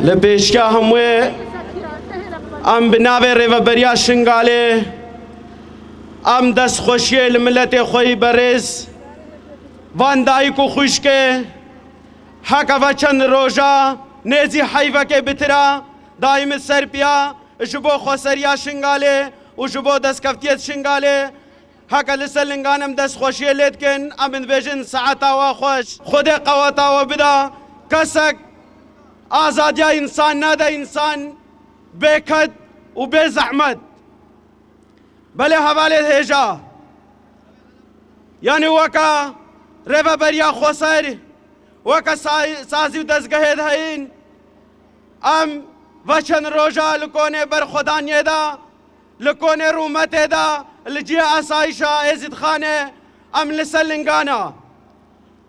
لپیشکا هموی ام بناوی ریوبریا شنگاله ام دست خوشی الملت خوی برز وان دایکو خوشکه حکا و چند روژا نیزی حیوه که بترا دایم سرپیا جبو خوصریا شنگاله و جبو دست کفتیت شنگاله حکا لسر لنگانم دست خوشی لید کن امن بیجن ساعتا و خوش خود قواتا و بدا کسک آزادیا انسان نادا انسان بکد و بے زحمت بله حواله هجا یعنی وکا ریبا بریا خوصر وکا سازی و دزگهید هین ام وچن روژا لکونه برخودانیه دا لکونه رومته دا لجیه اسایشا ازید خانه ام لسلنگانا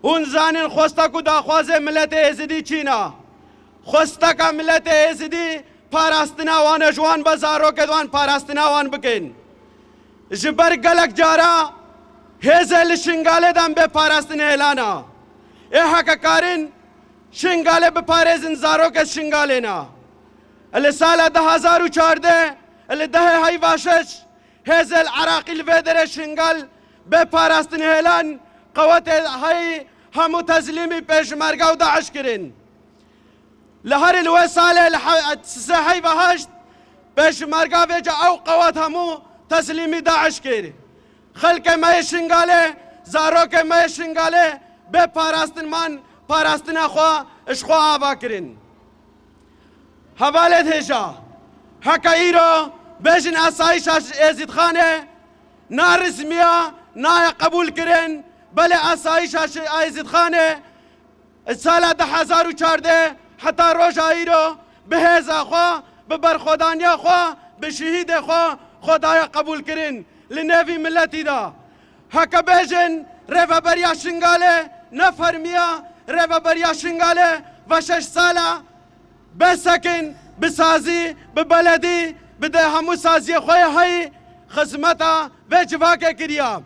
اون زانین خوستکو دا خوازه ملت ازیدی چینا خوستکا ملت ازیدی پاراستنا وان جوان بزارو که دوان پاراستنا وان بکن جبر گلک جارا هزل شنگاله دم به پاراستن هلانا ای حکا کارن شنگاله به پارزن زارو که شنگاله نا اللي سال 2014 اللي ده هاي باشش هزل عراقي الفيدر شنغال بپاراستن هلان قوات هاي همو تزليمي پیشمرگا و داعش کرن لهر الوسالة هاي بهشت پیشمرگا ویجا او قوات همو تزليمي داعش کر خلق ما شنغاله زاروك ما شنغاله بپاراستن من پاراستن اخوا اشخوا آبا کرن حوالت هجا حکا ایرو بیشن اسایش ازید خانه نا رسمیا نا قبول کرن بله اسایش ازید خانه سال 2014 حتی روژا ایرو به هزا خوا به برخودانیا خوا به شهید خوا خدای قبول کرن لنوی ملتی دا حکا بیشن ریفا بریا شنگاله نفرمیا ریفا بریا شنگاله و 6 ساله بسكن بسازي ببلدي بده همو سازي خويا هاي خدمتا بجواكه كريا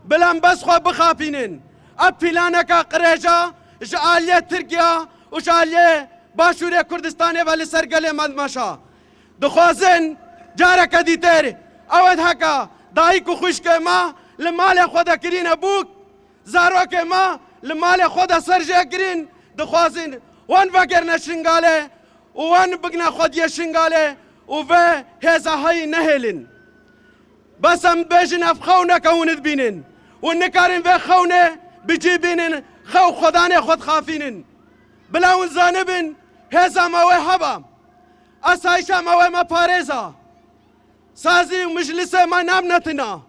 بلان بس خو بخافينن ابلانكا قريجا جاليه تركيا وجاليه باشوريا كردستان والي سرقله مدمشا دخوازن جارك ديتر اود هكا دايكو خشك ما لمال خدا كرين ابوك زاروك ما لمال خدا سرجه كرين دخوازن وان وگرنه شنگاله وان بگنا خودی شنگاله و به هزا های نهلن بس هم بیشن اف خونه کونت بینن و نکارن به خونه بجی بینن خو خدانه خود خافینن بلا اون زانبن هزا موه هبا اسایشا موه ما پارزا سازی مجلس ما نام نتنا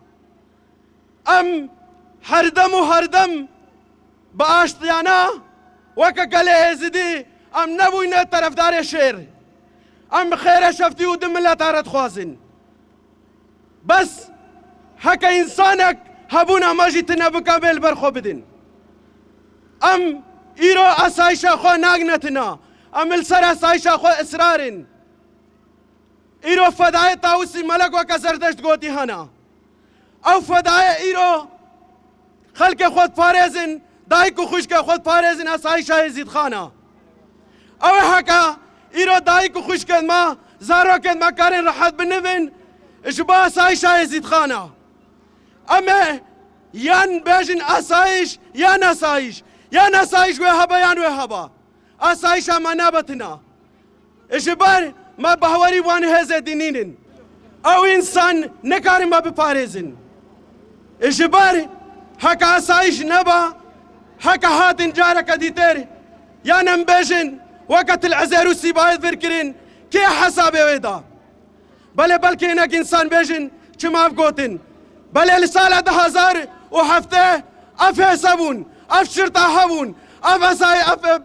ام هردم با آشتیانا وكا قال ازدي ام نبوينا طرفدار شير ام خير شفتي ودم لا تارت خوازن بس حكا انسانك هبونا ما جيتنا بكابل برخو بدن ام ايرو اسايشا خو ناغنتنا ام السر اسايشا خو اسرارن ايرو فداي تاوسي ملك وكا زردشت قوتي هنا او فداي ايرو خلق خود فارزن دایکو خوشک خود پارزن اسایش ازید خانه او حکا ایرو دایکو خوشک ما زارو کن ما کارن راحت بنوین اشبا اسایش ازید خانه اما یان بیجن اسایش یا نسایش و هبا یان و هبا اسایش ما نبتنا اشبار ما بهوری وان هزه دینین او انسان نکارن ما بپارزن اشبار حکا اسایش نبا حكا هاتن جارك ديتر يا نمبيجن وقت العزيروسي بايد فكرين كي حسابي ويدا بلكي انك انسان بيجن كما بقوتن بله لسالة 2000 وحفته اف حسابون اف شرطة هبون اف اساي اف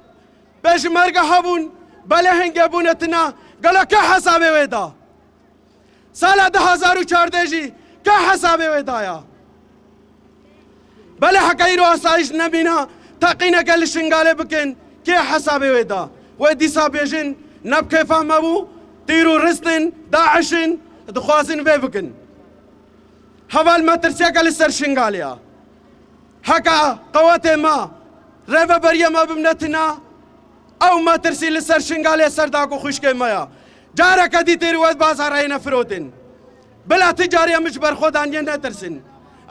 بيج مرقة هبون بله هنجبونتنا قالوا كي حسابي ويدا سالة 2014 جي كي حسابي ويدا يا بله حكايرو اسايش نبينا تقينا قال شنغاله بكن كي حسابي ويدا ودي سابيجن نب كيف مابو تيرو رستن داعشن دخوازن بيبكن حوال ما ترسيا قال سر شنغاليا حكا قوات ما ريفا بريا ما بمنتنا او او ما ترسي لسر شنغالي سرداكو خوشكي مايا جارك دي تيروات بازارين فروتن بلا تجارية مش برخودانية نترسن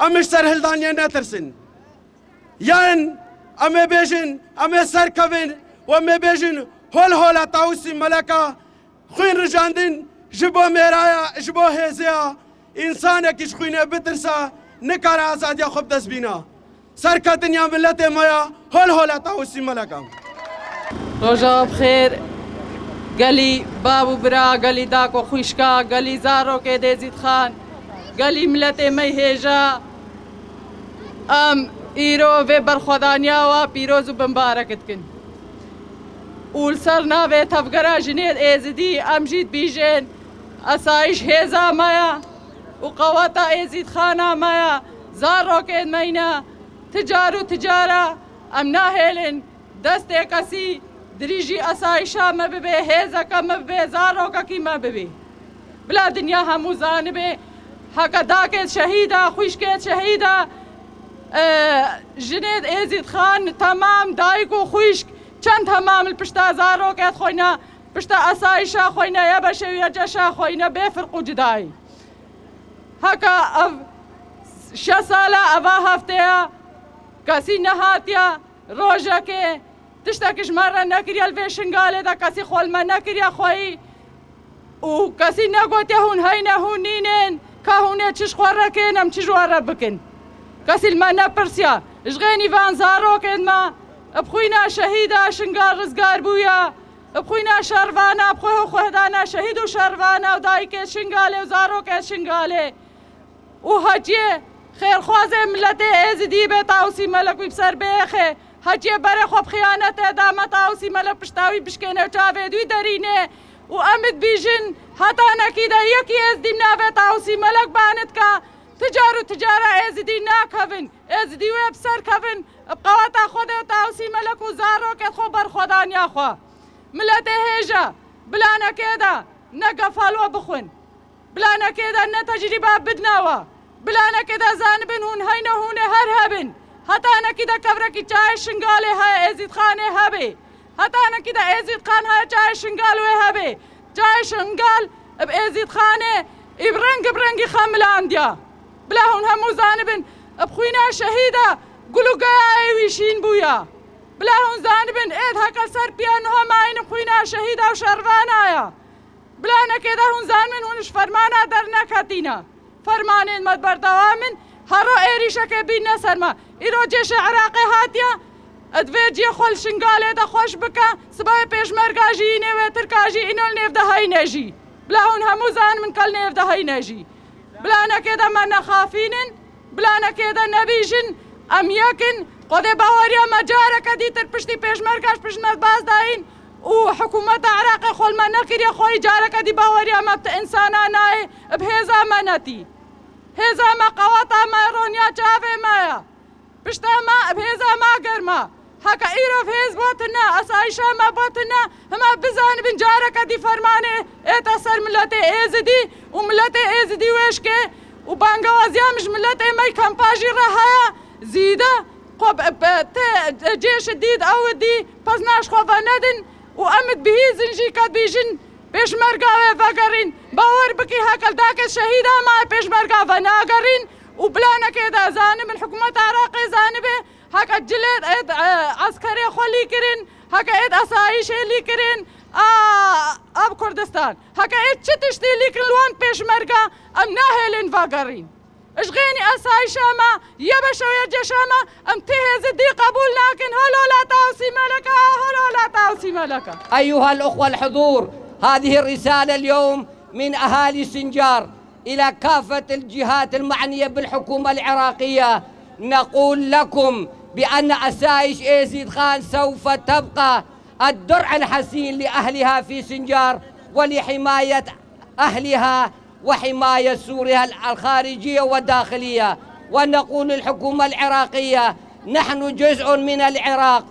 امش سرهلدانية نترسن يان امي بيجن امي سركبن وامي بيجن هول تاوسي ملكا خوين رجاندن جبو ميرايا جبو هزيا انسانك اش خوينه بترسا نكار آزاديا خوب دست بينا سركتن يا ملت مايا هول تاوسي ملكا روجا بخير قالي بابو برا قالي داكو خوشكا قالي زارو كي ديزيد خان قالي ملتي مي هيجا ام ايرو في برخودانيا و بيروزو بمباركت كن والسرنا في تفقرا جنيد ايزدي ام جيد بيجين اسايش هيزا مايا وقواتا ايزيد خانا مايا زارو كيد مينا تجارة ام ناهلن دستي كسي دريجي اسايشا ما ببي هيزكا ما ببي زاروكا كي ما ببي بلا دنيا همو زانبي هكا داكت شهيدة خوشكت شهيدة جنيد ايزيد خان تمام دايكو خوشك چند تمام البشتا زاروكت خوينا بشتا اسايشا خوينا يبشا ويجشا خوينا بفرقو جداي هكا شسالة افا هفتيا كاسي نهاتيا روجاكي تشتكش مرة نكريا الفيشنغالي دا كاسي خول ما نكريا خوي وكاسي نقوتي هون هينا هونينين كهوني تشش خواركين ام تشجوارا بكن كاسي المانا برسيا اشغيني فان زارو كدما بخوينا شهيدة شنغار رزقار بويا بخوينا شرفانا بخوه خوهدانا شهيدو شرفانا ودايكي شنغالي وزارو كي شنغالي وهجي خير خوازي ملتي ازدي بتاوسي ملك ويبسر بيخي هجي بري خوب خيانت ادامة تاوسي ملك بشتاوي بشكينه وچاوه دوي درينه وامد بيجن حتى انا كده يكي ازدي مناوه تاوسي ملك بانتكا تجارة ازدي ناكهن ازدي ويبسر كهن بقواتا خوده تاوسي ملك وزارو كد خوبر خودانيا خوا ملتي هيجا بلانا كده نقفالوا بخون بلانا كده نتجربة بدناوا بلانا كده زانبن هون هينا هون هرهبن حتى انا كده كبركي چاي شنغالي هاي ازيد خاني هبي حتى انا كده ازيد خان هاي چاي شنغال وهبي چاي شنغال بازيد خاني برنگ خاملانديا بلا هون همو زانبن بخوينا شهيدة قلو قاي ويشين بويا بلا هون زانبن ايد هكا سر بيانو هماين بخوينا شهيدة وشرفانايا بلانا كده هون زانبن هونش فرمانا در نكاتينا فرمانين مدبر دوامن هرو ايريشا كي بينا سرما ايرو جيش عراقي هاتيا ادفيجي خول شنغالي دا خوش بكا سباي بيش مرقاجي نيوه تركاجي انو النيف دا هاي ناجي بلا هون همو زان من كل نيف دا هاي ناجي بلانا كده ما نخافينن بلانا كده نبيجن ام يكن قد باوريا مجارك دي ترپشتي بيش مرقاش بيش باز داين وحكومة عراقي خول ما نكريا خوي جارك دي باوريا ما انسانا ناي بهيزا مناتي هيزا ما قواتا ما رونيا چاوه مايا بشتا ما بهيزا ما قرما هكا ايرو فيز بوتنا اسايشا ما بوتنا هما بزان بن جارك دي فرمانه ايتا سر ملتي ازدي وملتي ازدي ويشكي وبانغوازيا مش ملتي ماي كامباجي رهايا زيدا قب جيش الديد او دي بزناش خوفا ندن وامد بهي زنجي كد بيجن پیش مرگاوه وگرین باور بکی هکل داک شهیده ما پیش مرگاوه ناگرین و بلانا که دا زانب الحکومت عراقی زانبه هکا جلد اید عسکری خولی کرین هکا اید اسایش لی کرین اب کردستان هکا اید چه تشتی لی کرین لوان پیش مرگا ام ناهلین وگرین اشغيني اسايشا ما يبشا ويجشا ما ام تهز دي قبول لكن هلو لا تاوسي ملكا هلو لا تاوسي ملكا. ايها الاخوه الحضور، هذه الرسالة اليوم من أهالي سنجار إلى كافة الجهات المعنية بالحكومة العراقية. نقول لكم بأن أسايش ازيد خان سوف تبقى الدرع الحسين لأهلها في سنجار ولحماية أهلها وحماية سوريا الخارجية والداخلية. ونقول للحكومة العراقية نحن جزء من العراق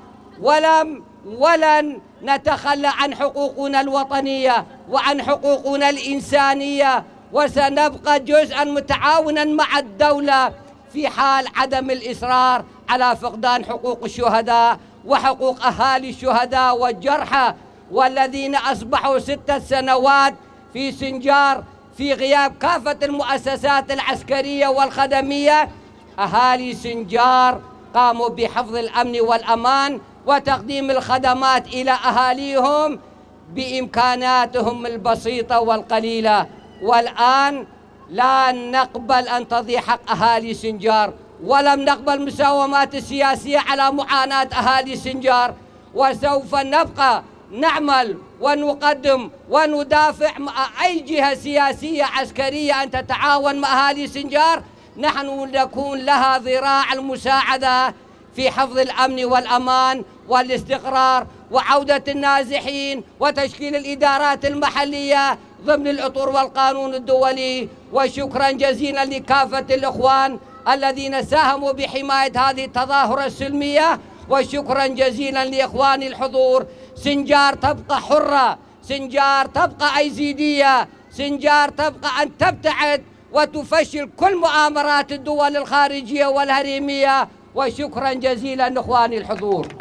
ولن نتخلى عن حقوقنا الوطنية وعن حقوقنا الإنسانية، وسنبقى جزءا متعاونا مع الدولة في حال عدم الإصرار على فقدان حقوق الشهداء وحقوق أهالي الشهداء والجرحى والذين أصبحوا 6 سنوات في سنجار في غياب كافة المؤسسات العسكرية والخدمية. أهالي سنجار قاموا بحفظ الأمن والأمان وتقديم الخدمات إلى أهاليهم بإمكاناتهم البسيطة والقليلة. والآن لا نقبل أن تضيع حق أهالي سنجار، ولم نقبل المساومات السياسية على معاناة أهالي سنجار، وسوف نبقى نعمل ونقدم وندافع مع أي جهة سياسية عسكرية أن تتعاون مع أهالي سنجار. نحن نكون لها ذراع المساعدة في حفظ الأمن والأمان والاستقرار وعودة النازحين وتشكيل الإدارات المحلية ضمن الأطر والقانون الدولي. وشكرا جزيلا لكافة الإخوان الذين ساهموا بحماية هذه التظاهرة السلمية، وشكرا جزيلا لإخواني الحضور. سنجار تبقى حرة، سنجار تبقى أيزيدية، سنجار تبقى أن تبتعد وتفشل كل مؤامرات الدول الخارجية والهريمية. وشكرا جزيلا إخواني الحضور.